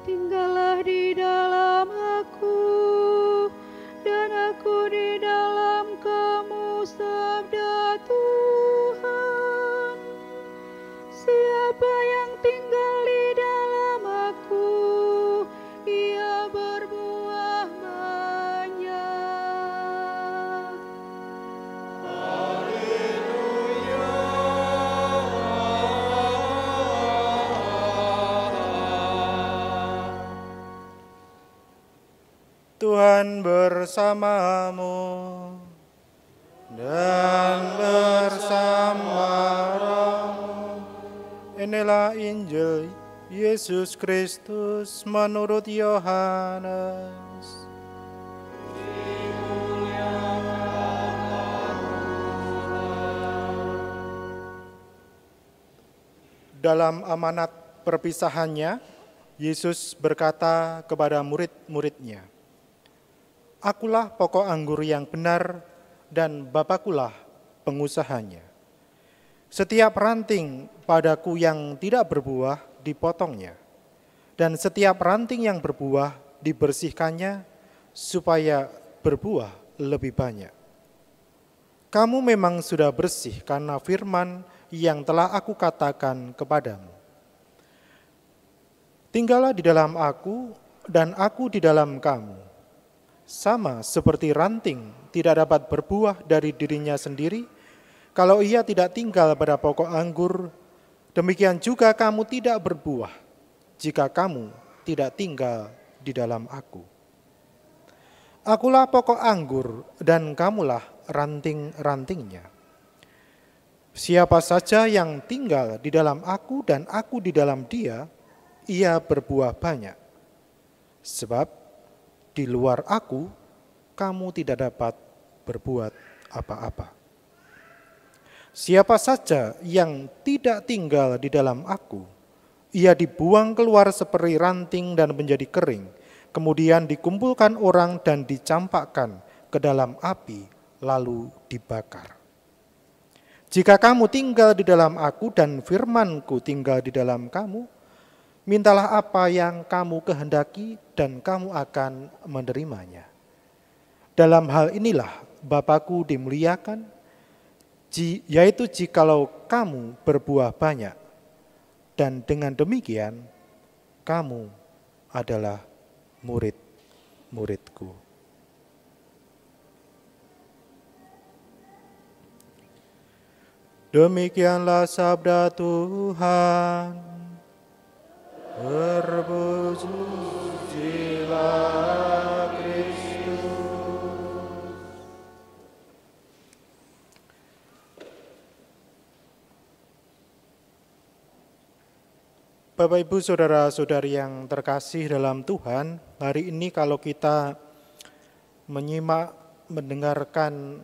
tinggallah di dalam aku, dan aku di dalam kamu, sabda Tuhan. Siapa yang tinggal di dalam aku, ia berbuah banyak. Haleluya. Tuhan bersamamu dan bersama rohmu. Inilah Injil Yesus Kristus menurut Yohanes. Dalam amanat perpisahannya, Yesus berkata kepada murid-muridnya, "Akulah pokok anggur yang benar dan Bapakulah pengusahanya. Setiap ranting padaku yang tidak berbuah dipotongnya, dan setiap ranting yang berbuah dibersihkannya supaya berbuah lebih banyak. Kamu memang sudah bersih karena firman yang telah aku katakan kepadamu. Tinggallah di dalam aku dan aku di dalam kamu. Sama seperti ranting tidak dapat berbuah dari dirinya sendiri, kalau ia tidak tinggal pada pokok anggur, demikian juga kamu tidak berbuah jika kamu tidak tinggal di dalam aku. Akulah pokok anggur dan kamulah ranting-rantingnya. Siapa saja yang tinggal di dalam aku dan aku di dalam dia, ia berbuah banyak. Sebab di luar aku, kamu tidak dapat berbuat apa-apa. Siapa saja yang tidak tinggal di dalam aku, ia dibuang keluar seperti ranting dan menjadi kering, kemudian dikumpulkan orang dan dicampakkan ke dalam api, lalu dibakar. Jika kamu tinggal di dalam aku dan firmanku tinggal di dalam kamu, mintalah apa yang kamu kehendaki dan kamu akan menerimanya. Dalam hal inilah Bapakku dimuliakan, yaitu jikalau kamu berbuah banyak, dan dengan demikian kamu adalah murid-muridku." Demikianlah sabda Tuhan. Terpujilah Kristus. Bapak, Ibu, Saudara-saudari yang terkasih dalam Tuhan, hari ini kalau kita mendengarkan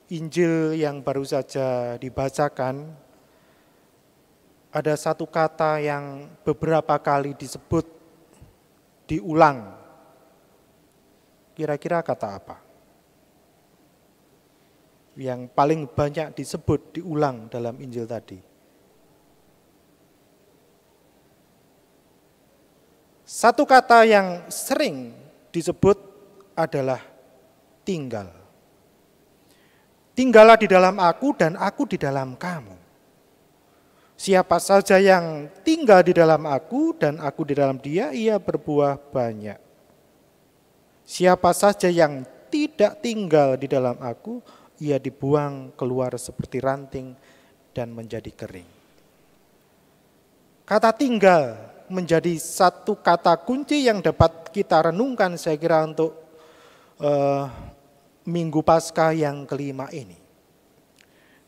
Injil yang baru saja dibacakan, ada satu kata yang beberapa kali disebut, diulang. Kira-kira kata apa? Yang paling banyak disebut, diulang dalam Injil tadi. Satu kata yang sering disebut adalah tinggal. Tinggallah di dalam aku dan aku di dalam kamu. Siapa saja yang tinggal di dalam aku dan aku di dalam dia, ia berbuah banyak. Siapa saja yang tidak tinggal di dalam aku, ia dibuang keluar seperti ranting dan menjadi kering. Kata tinggal menjadi satu kata kunci yang dapat kita renungkan, saya kira, untuk Minggu Paskah yang kelima ini.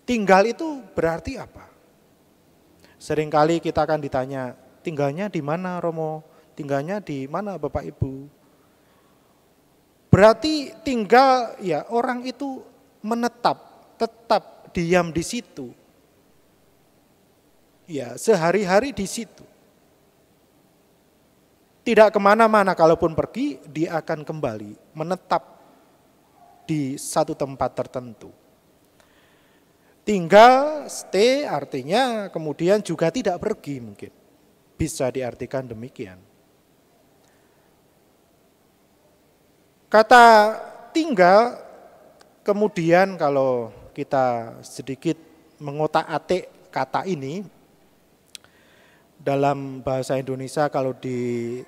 Tinggal itu berarti apa? Seringkali kita akan ditanya, tinggalnya di mana Romo? Tinggalnya di mana Bapak Ibu? Berarti tinggal, ya, orang itu menetap, tetap diam di situ. Ya, sehari-hari di situ. Tidak kemana-mana, kalaupun pergi dia akan kembali menetap di satu tempat tertentu. Tinggal, stay, artinya kemudian juga tidak pergi mungkin. Bisa diartikan demikian. Kata tinggal, kemudian kalau kita sedikit mengotak-atik kata ini, dalam bahasa Indonesia kalau ditambahi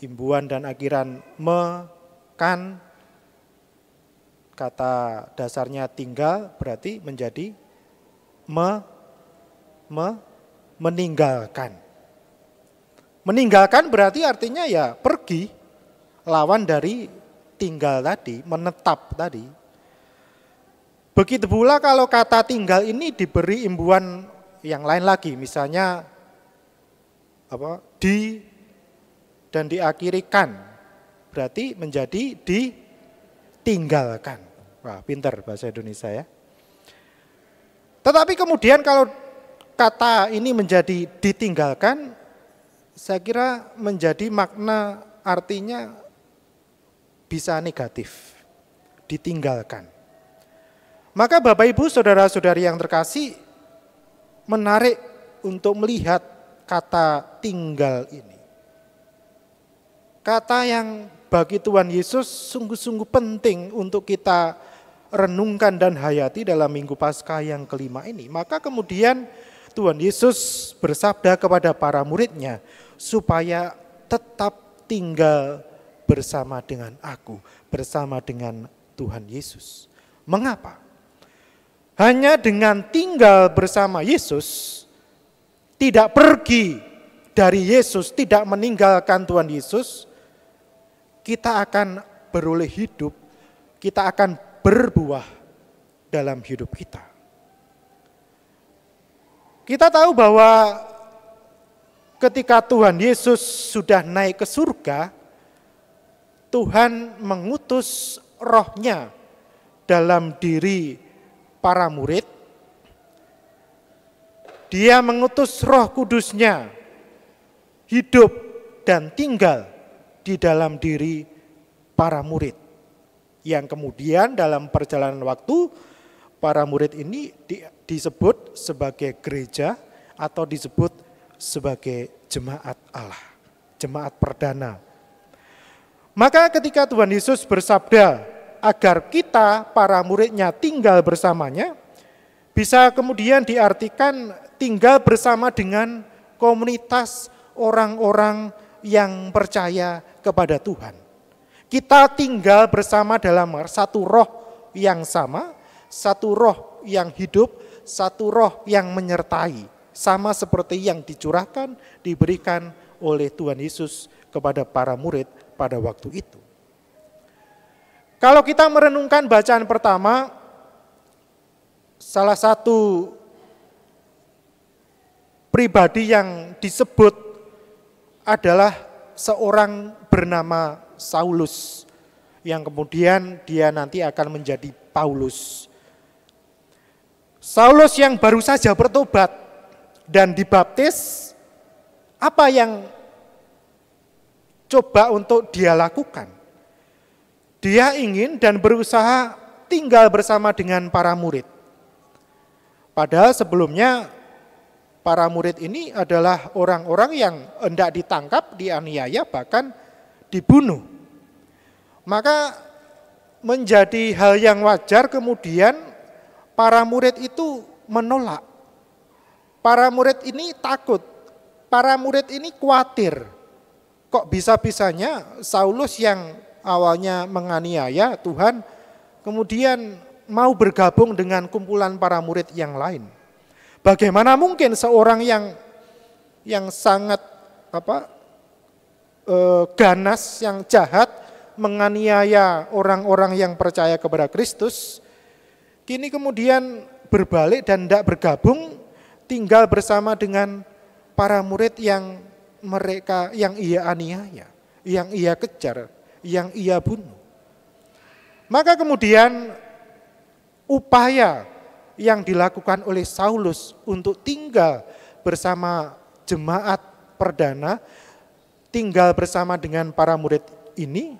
imbuhan dan akhiran me, kan, kata dasarnya tinggal berarti menjadi meninggalkan. Meninggalkan berarti artinya ya pergi, lawan dari tinggal tadi, menetap tadi. Begitu pula kalau kata tinggal ini diberi imbuhan yang lain lagi, misalnya di dan diakhiri kan, berarti menjadi ditinggalkan. Wah, pinter bahasa Indonesia ya. Tetapi kemudian kalau kata ini menjadi ditinggalkan, saya kira menjadi makna artinya bisa negatif, ditinggalkan. Maka Bapak Ibu saudara-saudari yang terkasih, menarik untuk melihat kata tinggal ini. Kata yang bagi Tuhan Yesus sungguh-sungguh penting untuk kita renungkan dan hayati dalam Minggu Paskah yang kelima ini. Maka kemudian Tuhan Yesus bersabda kepada para muridnya, supaya tetap tinggal bersama dengan aku, bersama dengan Tuhan Yesus. Mengapa? Hanya dengan tinggal bersama Yesus, tidak pergi dari Yesus, tidak meninggalkan Tuhan Yesus, kita akan beroleh hidup, kita akan berbuah dalam hidup kita. Kita tahu bahwa ketika Tuhan Yesus sudah naik ke surga, Tuhan mengutus rohnya dalam diri para murid. Dia mengutus Roh Kudusnya hidup dan tinggal di dalam diri para murid. Yang kemudian dalam perjalanan waktu, para murid ini disebut sebagai gereja atau disebut sebagai jemaat Allah, jemaat perdana. Maka ketika Tuhan Yesus bersabda agar kita para muridnya tinggal bersamanya, bisa kemudian diartikan tinggal bersama dengan komunitas orang-orang yang percaya kepada Tuhan. Kita tinggal bersama dalam satu roh yang sama, satu roh yang hidup, satu roh yang menyertai, sama seperti yang dicurahkan, diberikan oleh Tuhan Yesus kepada para murid pada waktu itu. Kalau kita merenungkan bacaan pertama, salah satu pribadi yang disebut adalah seorang bernama Saulus, yang kemudian dia nanti akan menjadi Paulus. Saulus yang baru saja bertobat dan dibaptis, apa yang coba untuk dia lakukan? Dia ingin dan berusaha tinggal bersama dengan para murid. Padahal sebelumnya para murid ini adalah orang-orang yang hendak ditangkap, dianiaya, bahkan dibunuh. Maka menjadi hal yang wajar kemudian para murid itu menolak. Para murid ini takut, para murid ini khawatir. Kok bisa-bisanya Saulus yang awalnya menganiaya Tuhan, kemudian mau bergabung dengan kumpulan para murid yang lain. Bagaimana mungkin seorang yang sangat ganas, yang jahat, menganiaya orang-orang yang percaya kepada Kristus, kini kemudian berbalik dan tidak bergabung, tinggal bersama dengan para murid yang ia aniaya, yang ia kejar, yang ia bunuh. Maka kemudian upaya yang dilakukan oleh Saulus untuk tinggal bersama jemaat perdana, tinggal bersama dengan para murid ini,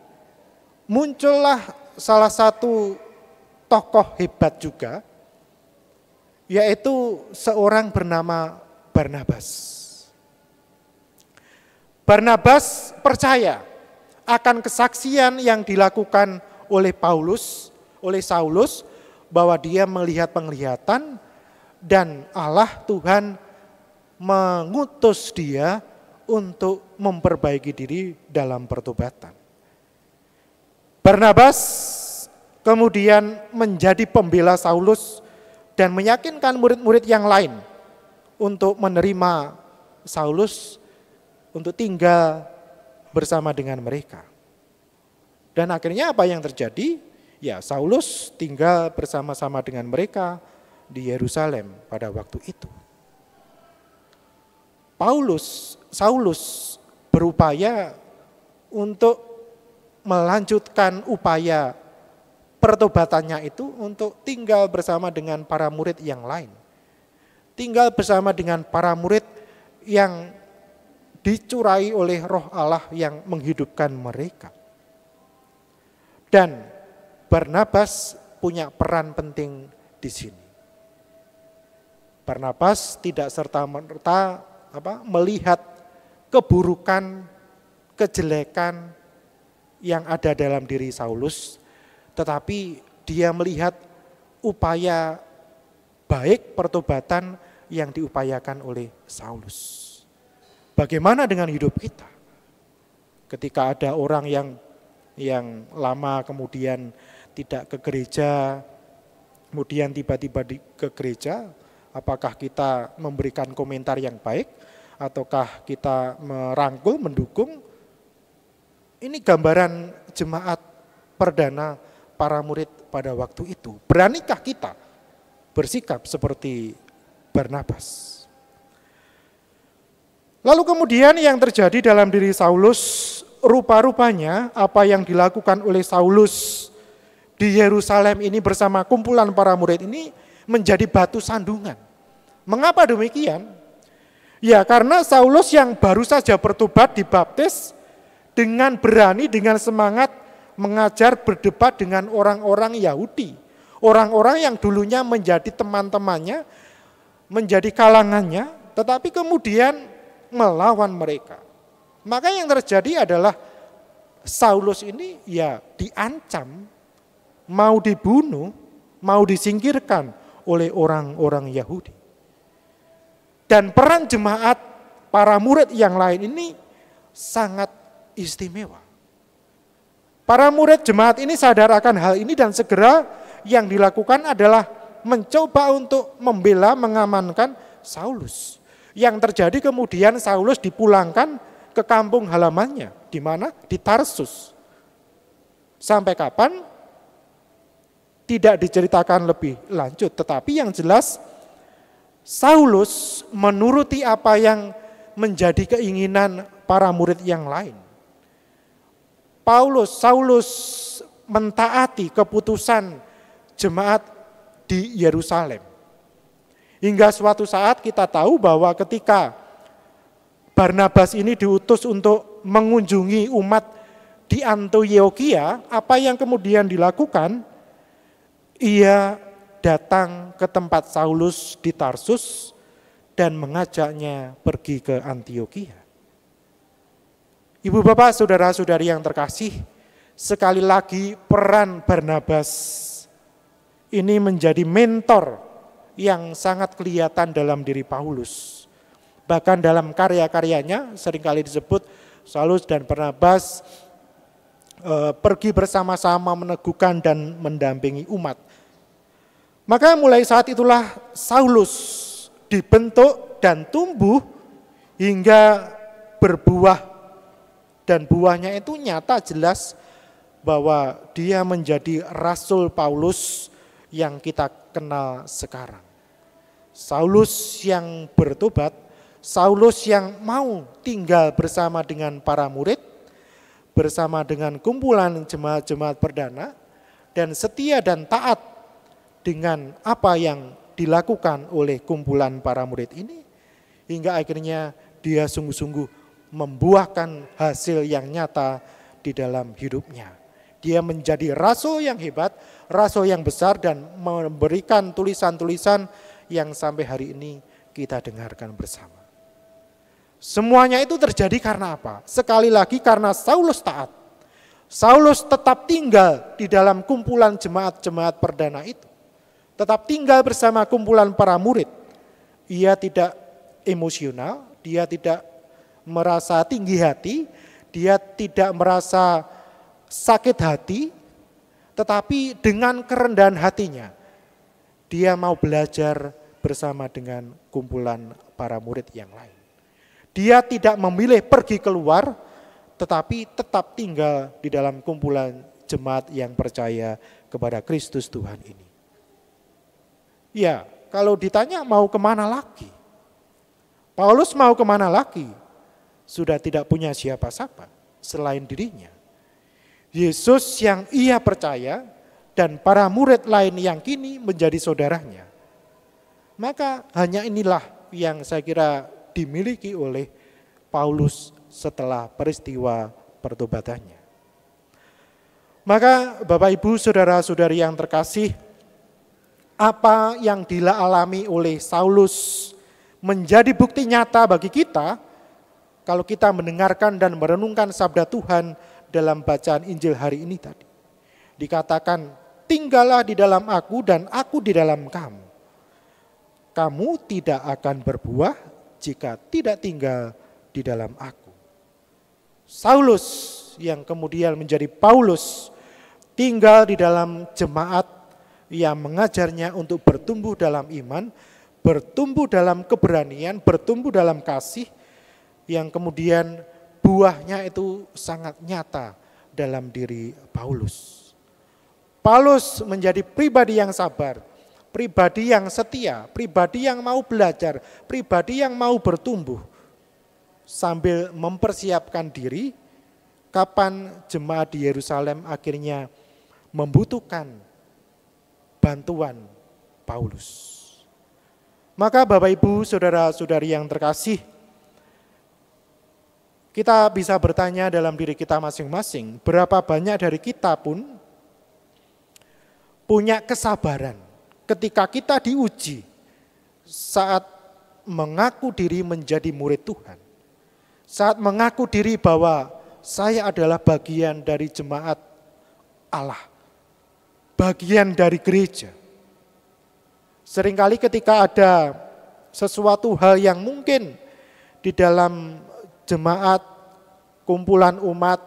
muncullah salah satu tokoh hebat juga, yaitu seorang bernama Barnabas. Barnabas percaya akan kesaksian yang dilakukan oleh Saulus, bahwa dia melihat penglihatan dan Allah Tuhan mengutus dia untuk memperbaiki diri dalam pertobatan. Barnabas kemudian menjadi pembela Saulus dan meyakinkan murid-murid yang lain untuk menerima Saulus untuk tinggal bersama dengan mereka. Dan akhirnya apa yang terjadi? Ya, Saulus tinggal bersama-sama dengan mereka di Yerusalem pada waktu itu. Saulus berupaya untuk melanjutkan upaya pertobatannya itu untuk tinggal bersama dengan para murid yang lain. Tinggal bersama dengan para murid yang dicurai oleh Roh Allah yang menghidupkan mereka. Dan Barnabas punya peran penting di sini. Barnabas tidak serta-merta melihat keburukan, kejelekan yang ada dalam diri Saulus, tetapi dia melihat upaya baik pertobatan yang diupayakan oleh Saulus. Bagaimana dengan hidup kita? Ketika ada orang yang lama kemudian tidak ke gereja, kemudian tiba-tiba ke gereja, apakah kita memberikan komentar yang baik, ataukah kita merangkul, mendukung? Ini gambaran jemaat perdana para murid pada waktu itu. Beranikah kita bersikap seperti Barnabas? Lalu kemudian yang terjadi dalam diri Saulus, rupa-rupanya apa yang dilakukan oleh Saulus di Yerusalem ini bersama kumpulan para murid ini menjadi batu sandungan. Mengapa demikian? Ya, karena Saulus yang baru saja bertobat dibaptis dengan berani, dengan semangat mengajar, berdebat dengan orang-orang Yahudi. Orang-orang yang dulunya menjadi teman-temannya, menjadi kalangannya, tetapi kemudian melawan mereka. Maka yang terjadi adalah Saulus ini ya diancam, mau dibunuh, mau disingkirkan oleh orang-orang Yahudi. Dan peran jemaat para murid yang lain ini sangat istimewa. Para murid jemaat ini sadar akan hal ini dan segera yang dilakukan adalah mencoba untuk membela, mengamankan Saulus. Yang terjadi kemudian Saulus dipulangkan ke kampung halamannya. Di mana? Di Tarsus. Sampai kapan? Tidak diceritakan lebih lanjut. Tetapi yang jelas Saulus menuruti apa yang menjadi keinginan para murid yang lain. Saulus mentaati keputusan jemaat di Yerusalem. Hingga suatu saat kita tahu bahwa ketika Barnabas ini diutus untuk mengunjungi umat di Antiokhia, apa yang kemudian dilakukan? Ia datang ke tempat Saulus di Tarsus dan mengajaknya pergi ke Antiokhia. Ibu bapak saudara-saudari yang terkasih, sekali lagi peran Barnabas ini menjadi mentor yang sangat kelihatan dalam diri Paulus. Bahkan dalam karya-karyanya seringkali disebut Saulus dan Barnabas pergi bersama-sama meneguhkan dan mendampingi umat. Maka mulai saat itulah Saulus dibentuk dan tumbuh hingga berbuah. Dan buahnya itu nyata jelas bahwa dia menjadi Rasul Paulus yang kita kenal sekarang. Saulus yang bertobat, Saulus yang mau tinggal bersama dengan para murid, bersama dengan kumpulan jemaat-jemaat perdana, dan setia dan taat dengan apa yang dilakukan oleh kumpulan para murid ini, hingga akhirnya dia sungguh-sungguh membuahkan hasil yang nyata di dalam hidupnya. Dia menjadi rasul yang hebat, rasul yang besar, dan memberikan tulisan-tulisan yang sampai hari ini kita dengarkan bersama. Semuanya itu terjadi karena apa? Sekali lagi karena Saulus taat. Saulus tetap tinggal di dalam kumpulan jemaat-jemaat perdana itu. Tetap tinggal bersama kumpulan para murid. Ia tidak emosional, dia tidak merasa tinggi hati, dia tidak merasa sakit hati, tetapi dengan kerendahan hatinya, dia mau belajar bersama dengan kumpulan para murid yang lain. Dia tidak memilih pergi keluar, tetapi tetap tinggal di dalam kumpulan jemaat yang percaya kepada Kristus Tuhan ini. Ya, kalau ditanya mau kemana lagi? Paulus mau kemana lagi? Sudah tidak punya siapa-siapa selain dirinya. Yesus yang ia percaya dan para murid lain yang kini menjadi saudaranya. Maka hanya inilah yang saya kira dimiliki oleh Paulus setelah peristiwa pertobatannya. Maka Bapak Ibu saudara-saudari yang terkasih, apa yang dialami oleh Saulus menjadi bukti nyata bagi kita kalau kita mendengarkan dan merenungkan sabda Tuhan dalam bacaan Injil hari ini tadi. Dikatakan, tinggallah di dalam aku dan aku di dalam kamu. Kamu tidak akan berbuah jika tidak tinggal di dalam aku. Saulus yang kemudian menjadi Paulus tinggal di dalam jemaat yang mengajarnya untuk bertumbuh dalam iman, bertumbuh dalam keberanian, bertumbuh dalam kasih, yang kemudian buahnya itu sangat nyata dalam diri Paulus. Paulus menjadi pribadi yang sabar, pribadi yang setia, pribadi yang mau belajar, pribadi yang mau bertumbuh, sambil mempersiapkan diri kapan jemaat di Yerusalem akhirnya membutuhkan bantuan Paulus. Maka Bapak Ibu saudara-saudari yang terkasih, kita bisa bertanya dalam diri kita masing-masing, berapa banyak dari kita pun punya kesabaran ketika kita diuji saat mengaku diri menjadi murid Tuhan. Saat mengaku diri bahwa saya adalah bagian dari jemaat Allah, bagian dari gereja. Seringkali ketika ada sesuatu hal yang mungkin di dalam jemaat, kumpulan umat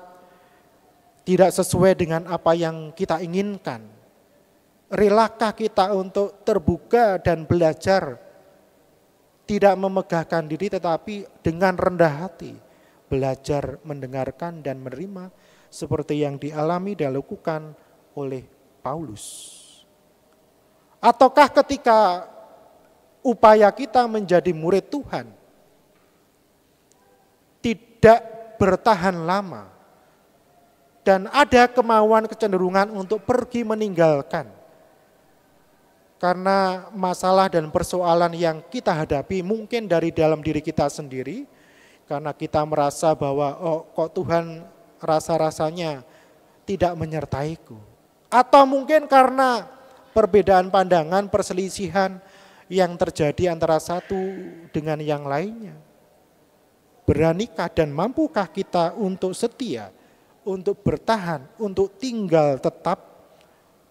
tidak sesuai dengan apa yang kita inginkan, relakah kita untuk terbuka dan belajar, tidak memegahkan diri tetapi dengan rendah hati belajar mendengarkan dan menerima seperti yang dialami dan dilakukan oleh Paulus? Ataukah ketika upaya kita menjadi murid Tuhan tidak bertahan lama dan ada kemauan kecenderungan untuk pergi meninggalkan karena masalah dan persoalan yang kita hadapi mungkin dari dalam diri kita sendiri, karena kita merasa bahwa kok Tuhan rasa-rasanya tidak menyertaiku. Atau mungkin karena perbedaan pandangan, perselisihan yang terjadi antara satu dengan yang lainnya. Beranikah dan mampukah kita untuk setia, untuk bertahan, untuk tinggal tetap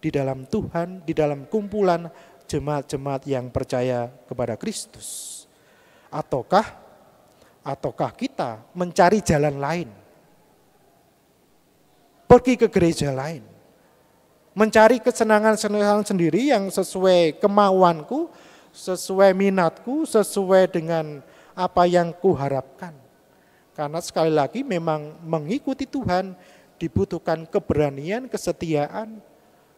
di dalam Tuhan, di dalam kumpulan jemaat-jemaat yang percaya kepada Kristus? Ataukah kita mencari jalan lain? Pergi ke gereja lain. Mencari kesenangan-kesenangan sendiri yang sesuai kemauanku, sesuai minatku, sesuai dengan apa yang kuharapkan. Karena sekali lagi memang mengikuti Tuhan dibutuhkan keberanian, kesetiaan,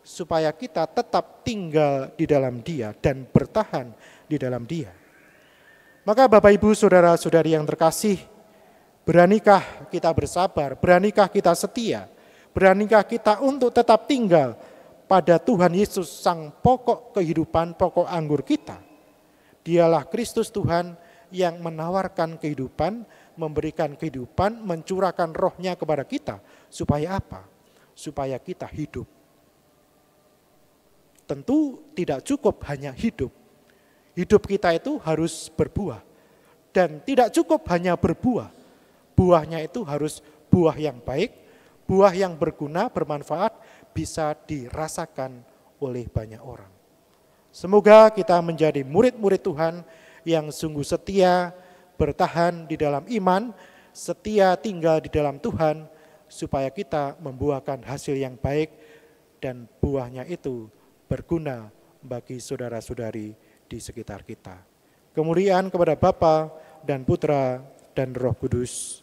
supaya kita tetap tinggal di dalam Dia dan bertahan di dalam Dia. Maka Bapak Ibu saudara-saudari yang terkasih, beranikah kita bersabar, beranikah kita setia, beranikah kita untuk tetap tinggal pada Tuhan Yesus sang pokok kehidupan, pokok anggur kita. Dialah Kristus Tuhan yang menawarkan kehidupan, memberikan kehidupan, mencurahkan rohnya kepada kita. Supaya apa? Supaya kita hidup. Tentu tidak cukup hanya hidup. Hidup kita itu harus berbuah. Dan tidak cukup hanya berbuah. Buahnya itu harus buah yang baik, buah yang berguna, bermanfaat, bisa dirasakan oleh banyak orang. Semoga kita menjadi murid-murid Tuhan yang sungguh setia, bertahan di dalam iman, setia tinggal di dalam Tuhan, supaya kita membuahkan hasil yang baik dan buahnya itu berguna bagi saudara-saudari di sekitar kita. Kemuliaan kepada Bapa dan Putra dan Roh Kudus,